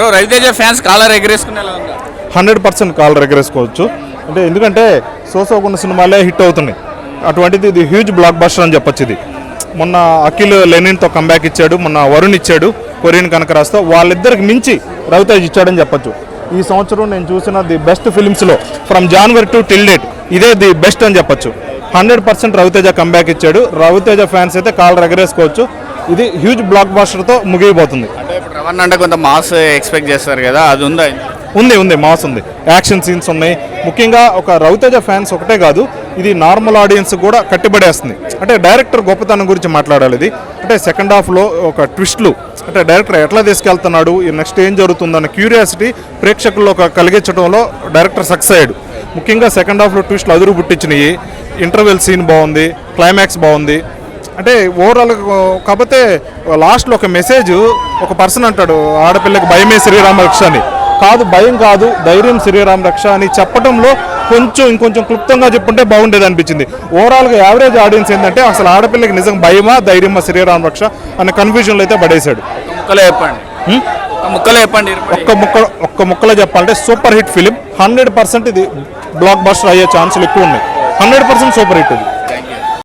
Bro Raviteja fans caller ఎగరేసుకునేలా ఉందా? 100% caller ఎగరేసుకోవచ్చు. అంటే ఎందుకంటే సోసోకున్న సినిమాలే హిట్ అవుతున్నాయి, అటువంటిది ఇది హ్యూజ్ బ్లాక్ బస్టర్ అని చెప్పొచ్చు. ఇది మొన్న అఖిల్ లెనిన్తో కంబ్యాక్ ఇచ్చాడు, మొన్న వరుణ్ ఇచ్చాడు కొరియన్ కనకరాజ్తో, వాళ్ళిద్దరికి మించి రవితేజ్ ఇచ్చాడని చెప్పొచ్చు. ఈ సంవత్సరం నేను చూసిన ది బెస్ట్ ఫిలిమ్స్లో from January to till date ఇదే ది బెస్ట్ అని చెప్పొచ్చు. 100% రవితేజ కంబ్యాక్ ఇచ్చాడు. రవితేజ ఫ్యాన్స్ అయితే కాలర్ ఎగరేసుకోవచ్చు. ఇది హ్యూజ్ బ్లాక్ బస్టర్తో ముగిపోతుంది. అంటే ఇప్పుడు రవణ అంటే కొంత మాస్ ఎక్స్పెక్ట్ చేస్తారు కదా, అది ఉందా? ఉంది మాస్ ఉంది, యాక్షన్ సీన్స్ ఉన్నాయి. ముఖ్యంగా ఒక రవితేజ ఫ్యాన్స్ ఒకటే కాదు, ఇది నార్మల్ ఆడియన్స్ కూడా కట్టిబడేస్తుంది. అంటే డైరెక్టర్ గొప్పతనం గురించి మాట్లాడాలి. ఇది అంటే సెకండ్ హాఫ్లో ఒక ట్విస్ట్లు, అంటే డైరెక్టర్ ఎట్లా తీసుకెళ్తున్నాడు, నెక్స్ట్ ఏం జరుగుతుందన్న క్యూరియాసిటీ ప్రేక్షకుల్లో కలిగించడంలో డైరెక్టర్ సక్సెస్ అయ్యాడు. ముఖ్యంగా సెకండ్ హాఫ్లో ట్విస్ట్లు అదురు పుట్టించినాయి. ఇంటర్వెల్ సీన్ బాగుంది, క్లైమాక్స్ బాగుంది. అంటే ఓవరాల్ కాకపోతే లాస్ట్లో ఒక మెసేజ్, ఒక పర్సన్ అంటాడు ఆడపిల్లకి భయమే శ్రీరామ రక్ష అని. కాదు, భయం కాదు, ధైర్యం శ్రీరామ రక్ష అని చెప్పడంలో ఇంకొంచెం క్లుప్తంగా చెప్పుంటే బాగుండేది అనిపించింది. ఓవరాల్గా యావరేజ్ ఆడియన్స్ ఏంటంటే అసలు ఆడపిల్లకి నిజం భయమా ధైర్యమా శ్రీరామ రక్ష అన్న కన్ఫ్యూజన్లో అయితే పడేశాడు. ఒక్క ముక్కలో చెప్పాలంటే సూపర్ హిట్ ఫిలిం. 100% ఇది బ్లాక్ బస్టర్ అయ్యే ఛాన్సులు ఎక్కువ ఉన్నాయి. 100% సూపర్ హిట్ ఇది.